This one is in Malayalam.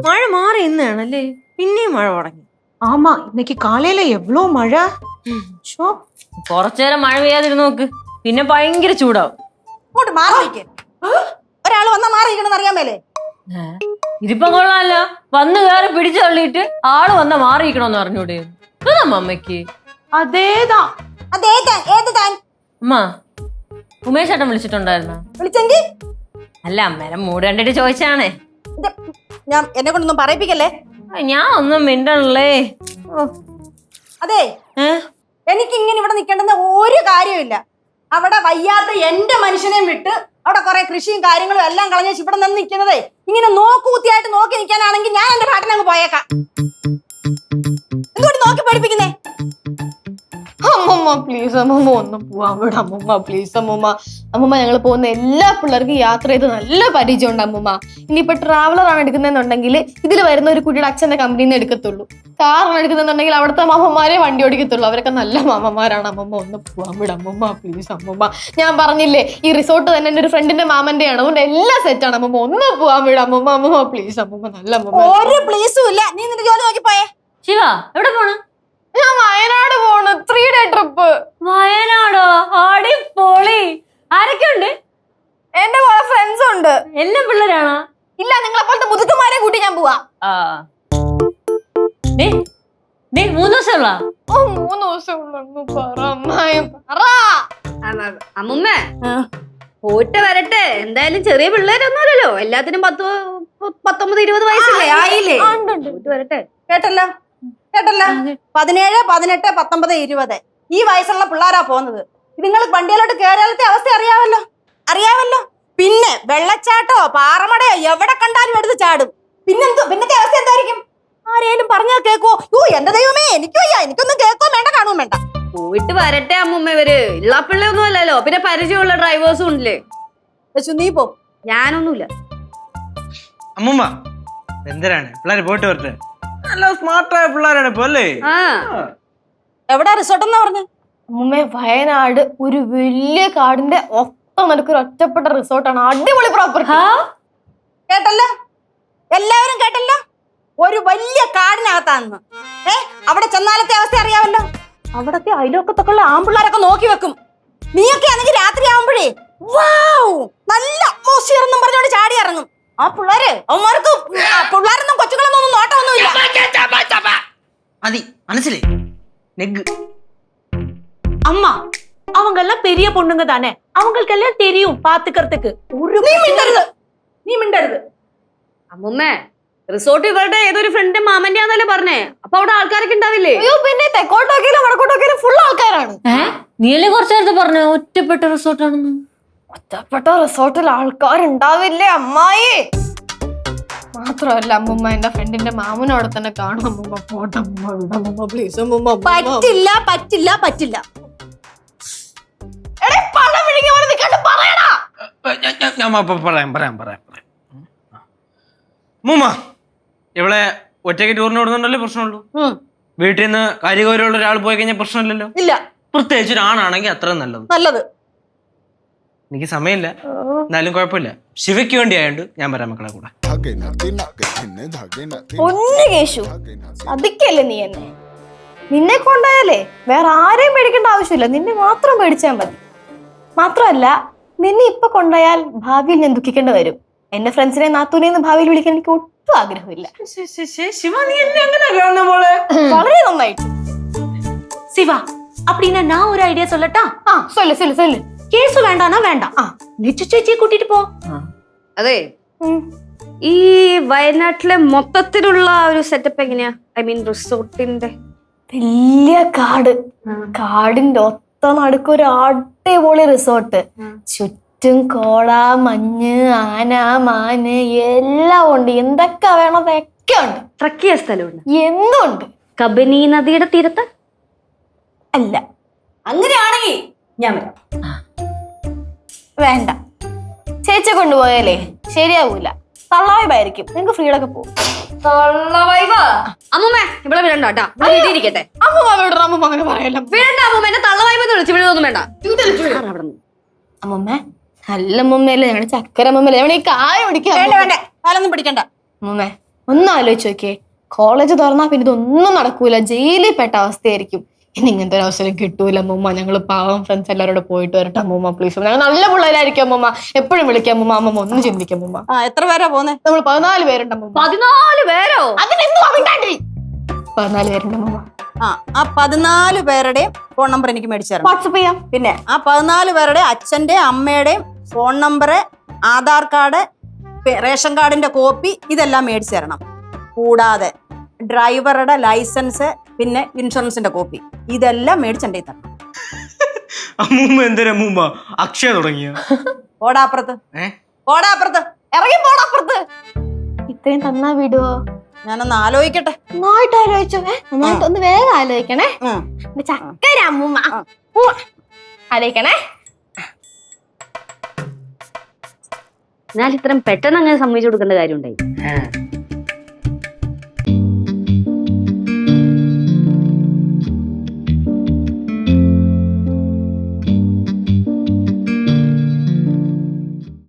മഴ മാറി ഇന്നാണല്ലേ പിന്നെയും മഴ തുടങ്ങി. ஆமா இன்னைக்கு காலையில எவ்வளவு மழை. കുറച്ചേരം മഴ പെയ്യാതിരുന്ന് നോക്ക്, പിന്നെ ഭയങ്കര ചൂടാവും. ഇങ്ങോട്ട് മാറി നിൽക്ക്. ഒരാൾ വന്നാ മാറിയിരിക്കണമെന്ന് അറിയാൻ മേലേ. ഇതിപ്പോ കൊള്ളാമല്ലോ, വന്ന് കയറി പിടിച്ചു തള്ളിയിട്ട് ആള് വന്നാ മാറിയിരിക്കണോന്ന് അറിഞ്ഞൂടെ അമ്മയ്ക്ക്? അതേതാ അമ്മ ഉമേഷ് ഏട്ടൻ വിളിച്ചിട്ടുണ്ടായിരുന്ന? വിളിച്ചെങ്കിൽ അല്ല അമ്മേരെ മൂട് കണ്ടിട്ട് ചോദിച്ചാണേ. ഞാൻ എന്നെ കൊണ്ടൊന്നും പറയിപ്പിക്കല്ലേ. ഞാൻ ഒന്നും മിണ്ടണല്ലേ. അതെ, എനിക്ക് ഇങ്ങനെ ഇവിടെ നിൽക്കേണ്ടെന്ന് ഒരു കാര്യമില്ല. അവിടെ വയ്യാത്ത എന്റെ മനുഷ്യനെയും വിട്ട് അവിടെ കുറെ കൃഷിയും കാര്യങ്ങളും എല്ലാം കളഞ്ഞ ഇവിടെ നിന്ന് നിൽക്കുന്നതേ ഇങ്ങനെ നോക്കുകുത്തിയായിട്ട് നോക്കി നിൽക്കാനാണെങ്കിൽ ഞാൻ എന്റെ പാട്ടിനങ്ങ് പോയേക്കാം. എന്തുകൊണ്ട് നോക്കി പഠിപ്പിക്കുന്നേ? അമ്മമ്മ പ്ലീസ് അമ്മമ്മ ഒന്ന് പോവാൻ വിട അമ്മമ്മ പ്ലീസ് അമ്മമ്മ. അമ്മമ്മ ഞങ്ങൾ പോകുന്ന എല്ലാ പിള്ളേർക്കും യാത്ര ചെയ്ത് നല്ല പരിചയമുണ്ട് അമ്മമ്മ. ഇനിയിപ്പോ ട്രാവലറാണ് എടുക്കുന്നതെന്നുണ്ടെങ്കിൽ ഇതിൽ വരുന്ന ഒരു കുട്ടിയുടെ അച്ഛന്റെ കമ്പനിയിൽ നിന്ന് എടുക്കത്തുള്ളൂ. കാറാണ് എടുക്കുന്നുണ്ടെങ്കിൽ അവിടുത്തെ മാമന്മാരെ വണ്ടി ഓടിക്കത്തുള്ളൂ. അവരൊക്കെ നല്ല മാമന്മാരാണ്. അമ്മമ്മ ഒന്ന് പോവാൻ വിട അമ്മമ്മ പ്ലീസ് അമ്മമ്മ. ഞാൻ പറഞ്ഞില്ലേ ഈ റിസോർട്ട് തന്നെ എന്റെ ഒരു ഫ്രണ്ടിന്റെ മാമന്റെയാണ്, അതുകൊണ്ട് എല്ലാം സെറ്റാണ് അമ്മമ്മ. ഒന്ന് പോവാൻ വിട അമ്മമ്മ. അമ്മമ്മ പ്ലീസ് അമ്മമ്മ, നല്ല അമ്മമ്മ. ഒരു പ്ലീസും ഇല്ല. നീ നിന്റെ ജോലി നോക്കി പോയേ. ശിവ എവിടെ പോണു? ഞാൻ വയനാട് പോണു, 3 day ട്രിപ്പ്. വയനാടോ? അടിപൊളി. ആരൊക്കെ ഉണ്ട്? എന്റെ കുറെ ഫ്രണ്ട്സ് ഉണ്ട്. എല്ലാ പിള്ളേരാണോ? ഇല്ല, നിങ്ങളെ പോലത്തെ മുതുക്കന്മാരെ കൂട്ടി ഞാൻ പോവാ. 3 ദിവസമുള്ള? ഓ 3 ദിവസമുള്ളൂ. പറ അമ്മായി പറ. അമ്മുമ്മേ പോയിട്ട് വരട്ടെ. എന്തായാലും ചെറിയ പിള്ളേരൊന്നുമല്ലല്ലോ, എല്ലാത്തിനും 10, 19, 20 വയസ്സല്ലേ ആയില്ലേ. പോയിട്ട് വരട്ടെ. കേട്ടല്ലോ 17, 18, 19, 20 ഈ വയസ്സുള്ള പിള്ളേരാ പോകുന്നത്. നിങ്ങൾ വണ്ടിയിലോട്ട് കയറിയാലത്തെ അവസ്ഥ അറിയാവല്ലോ. പിന്നെ വെള്ളച്ചാട്ടോ പാറമടയോ എവിടെ കണ്ടാലും എടുത്ത് ചാടും. പിന്നത്തെ അവസ്ഥ എന്തായിരിക്കും? ആരേലും പറഞ്ഞാൽ കേക്കോ? എന്റെ ദൈവമേ, എനിക്കൊന്നും കേക്കോ വേണ്ട, കാണും വേണ്ട. പോയിട്ട് വരട്ടെ അമ്മുമ്മ. ഇവര് ഇള്ള പിള്ളയൊന്നും അല്ലല്ലോ, പിന്നെ പരിചയമുള്ള ഡ്രൈവേഴ്സും ഉണ്ടല്ലേ. നീ പോ, ഞാനൊന്നുമില്ല. അമ്മുമ്മ എന്തിനാണ് പിള്ളേര് പോയിട്ട് വരട്ടെ. നല്ല സ്മാർട്ടായ പിള്ളേരാണ് ഇപ്പൊ അല്ലേ. എവിടാ റിസോർട്ട് എന്നാ പറഞ്ഞു? അമ്മൂമ്മ വയനാട് ഒരു വലിയ കാടിന്റെ നടുക്കൊരു ഒറ്റപ്പെട്ട റിസോർട്ടാണ്. അടിപൊളി പ്രോപ്പർട്ടി. കേട്ടല്ലോ, എല്ലാവരും കേട്ടല്ലോ. ഒരു വലിയ കാടിനകത്താന്ന്. അവിടെ ചെന്നാലത്തെ അവസ്ഥ അറിയാവല്ലോ. അവിടത്തെ അയലോക്കത്തൊക്കെയുള്ള ആമ്പിള്ളേരൊക്കെ നോക്കി വെക്കും. നീയൊക്കെ ആണെങ്കിൽ രാത്രി ആവുമ്പോഴേ നല്ല അറ്റ്മോസ്ഫിയർ എന്നും പറഞ്ഞോണ്ട് ചാടി ഇറങ്ങും. ആ പിള്ളേര് അവന്മാർക്ക് പിള്ളേരൊന്നും കൊച്ചുങ്ങളൊന്നും നോട്ടമൊന്നുമില്ല. മതി, മനസ്സിലേ. அம்மா அவங்க எல்லாம் பெரிய பொண்ணுங்க தானே, அவங்களுக்கு எல்லாம் தெரியும் பாத்துக்கிறதுக்கு. നീ മിണ്ടരുത്. അമ്മുമ്മേ റിസോർട്ട് ഇവരുടെ ഏതൊരു ഫ്രണ്ടിന്റെ മാമന്റെ ആന്നല്ലേ പറഞ്ഞേ. അപ്പൊ അവിടെ ആൾക്കാരൊക്കെ ഉണ്ടാവില്ലേ? അയ്യോ പിന്നെ തെക്കോട്ടോക്കിയാലും വടക്കോട്ടോക്കിയാലും ഫുൾ ആൾക്കാരാണ്. നീയല്ലേ കുറച്ചു നേരത്തെ പറഞ്ഞു ഒറ്റപ്പെട്ട റിസോർട്ടാണെന്ന്? ഒറ്റപ്പെട്ട റിസോർട്ടിൽ ആൾക്കാരുണ്ടാവില്ലേ അമ്മായി? മാത്രമല്ല അമ്മുമ്മ എന്റെ ഫ്രണ്ടിന്റെ മാമനോടെ തന്നെ കാണും. അമ്മുമ്മ പോട്ടെ അമ്മുമ്മ പ്ലീസ് അമ്മുമ്മ. പറ്റില്ല. പണം വിഴുങ്ങി പോലെ നിൽക്കാണ്ട് പറയടാ. പറയാം. അമ്മുമ്മ ഇവിടെ ഒറ്റയ്ക്ക് ടൂറിന് വിടുന്നുണ്ടല്ലേ പ്രശ്നമുള്ളൂ. വീട്ടിൽ നിന്ന് കാര്യഗൗരവമുള്ള ഒരാൾ പോയി കഴിഞ്ഞാൽ പ്രശ്നമില്ലല്ലോ. ഇല്ല, പ്രത്യേകിച്ച് ഒരാണാണെങ്കിൽ അത്രയും നല്ലത്. എനിക്ക് സമയമില്ല, എന്നാലും കുഴപ്പമില്ല. ശിവയ്ക്ക് വേണ്ടി ആയോണ്ട് ഞാൻ വരാം മക്കളെ കൂടെ. പൊന്നു കേശു, അതിക്കല്ലേ നീ എന്നെ. നിന്നെ കൊണ്ടായാലേ വേറെ ആരെയും പേടിക്കേണ്ട ആവശ്യമില്ല, നിന്നെ മാത്രം പേടിച്ചാൽ മതി. മാത്രമല്ല നിന്നെ ഇപ്പൊ കൊണ്ടായാൽ ഭാവിയിൽ ഞാൻ ദുഃഖിക്കേണ്ടി വരും. എന്റെ ഫ്രണ്ട്സിനെ നാത്തൂനെന്ന് ഭാവിയിൽ വിളിക്കാൻ എനിക്ക് ഒട്ടും ആഗ്രഹമില്ല. വളരെ നന്നായിട്ട്. சிவா, அப்படின்னா நான் ஒரு ஐடியா சொல்லட்டா? சொல்லு. கேசு வேண்டானா வேண்டாம், ലിച്ചു ചേച്ചിയെ കൂട്ടിട്ട് പോ. അതെ, ഈ വയനാട്ടിലെ മൊത്തത്തിലുള്ള ഒരു സെറ്റപ്പ് എങ്ങനെയാ? ഐ മീൻ റിസോർട്ടിന്റെ. വലിയ കാടിന്റെ ഒത്ത നടുക്കൊരു അടിപൊളി റിസോർട്ട്. ചുറ്റും കോട, മഞ്ഞ്, ആന, മാന് എല്ലാം ഉണ്ട്. എന്തൊക്കെ വേണം അതൊക്കെ ഉണ്ട്. ട്രക്ക് ചെയ്യാൻ സ്ഥലമുണ്ട്. എന്തുണ്ട്? കബനി നദിയുടെ തീരത്ത് അല്ല. അങ്ങനെയാണെങ്കിൽ ഞാൻ വരാം. വേണ്ട, ചേച്ചിയെ കൊണ്ടുപോയാലേ ശരിയാവൂല. തള്ളവൈബായിരിക്കും. നിങ്ങൾക്ക് ഫ്രീഡൊക്കെ പോകും. അമ്മൂമ്മേ ഇവിടെ വിടണ്ട കേട്ടാ, ഇരിക്കട്ടെ. അമ്മൂമ്മ വിടണം. അമ്മൂമ്മ അങ്ങനെ പറയല്ലോ. വേണ്ട അമ്മൂമ്മ, എന്നെ തള്ളവായ്പ വിളിച്ചു വിടുന്നൊന്നും വേണ്ട. അമ്മൂമ്മ നല്ല അമ്മൂമ്മയല്ലേ, ഞങ്ങളുടെ ചക്കര അമ്മൂമ്മല്ലേ, ഞങ്ങളുടെ ഈ കായ പിടിക്കാം. വേണ്ട, കാലൊന്നും പിടിക്കണ്ട. അമ്മൂമ്മ ഒന്ന് ആലോചിച്ച് നോക്കിയേ, കോളേജ് തുറന്നാ പിന്നെ ഇതൊന്നും നടക്കൂല, ജയിലിൽ പെട്ട അവസ്ഥയായിരിക്കും. ഇനി ഇങ്ങനത്തെ ഒരു അവസരം കിട്ടൂല അമ്മൂമ്മ. ഞങ്ങൾ പാവം ഫ്രണ്ട്സ് എല്ലാവരോട് പോയിട്ട് വരട്ടെ അമ്മൂമ്മ പ്ലീസ്. ഞങ്ങൾ നല്ല പിള്ളേരായിരിക്കും അമ്മൂമ്മ, എപ്പോഴും വിളിക്കാം അമ്മൂമ്മ. അമ്മൂമ്മ ഒന്ന് ചിന്തിക്കും അമ്മൂമ്മ. എത്ര പേരാ പോന്നെ? നമ്മൾ 14 പേരുണ്ട് അമ്മൂമ്മ. 14 പേരോ? 14 പേരുണ്ട് അമ്മൂമ്മ. ആ 14 പേരുടെയും ഫോൺ നമ്പർ എനിക്ക് മേടിച്ചു തരണം. വാട്സപ്പ് ചെയ്യാം. പിന്നെ ആ 14 പേരുടെ അച്ഛന്റെയും അമ്മയുടെയും phone number, Aadhaar card, ration കാർഡിന്റെ കോപ്പി ഇതെല്ലാം മേടിച്ചു തരണം. കൂടാതെ ഡ്രൈവറുടെ ലൈസൻസ്, പിന്നെ ഇൻഷുറൻസിന്റെ കോപ്പി, ഇതെല്ലാം മേടിച്ചെന്റെ തരണം. അമ്മൂമ്മ എന്തിനാ അമ്മൂമ്മ അക്ഷയ തുടങ്ങിയ? ഓടാപ്പുറത്ത് ഇറങ്ങി പോടാപ്പുറത്ത്. ഇത്രയും തന്നാ വിടുവോ? ഞാനൊന്ന് ആലോചിക്കട്ടെ. നന്നായിട്ട് ആലോചിച്ചോ. നന്നായിട്ട് ഒന്ന് വേഗം ആലോചിക്കണേ. ചക്കര അമ്മൂമ്മ ആലോചിക്കണേ. എന്നാൽ ഇത്രയും പെട്ടെന്ന് അങ്ങനെ സമ്മതിച്ചു കൊടുക്കേണ്ട കാര്യം ഉണ്ടായി.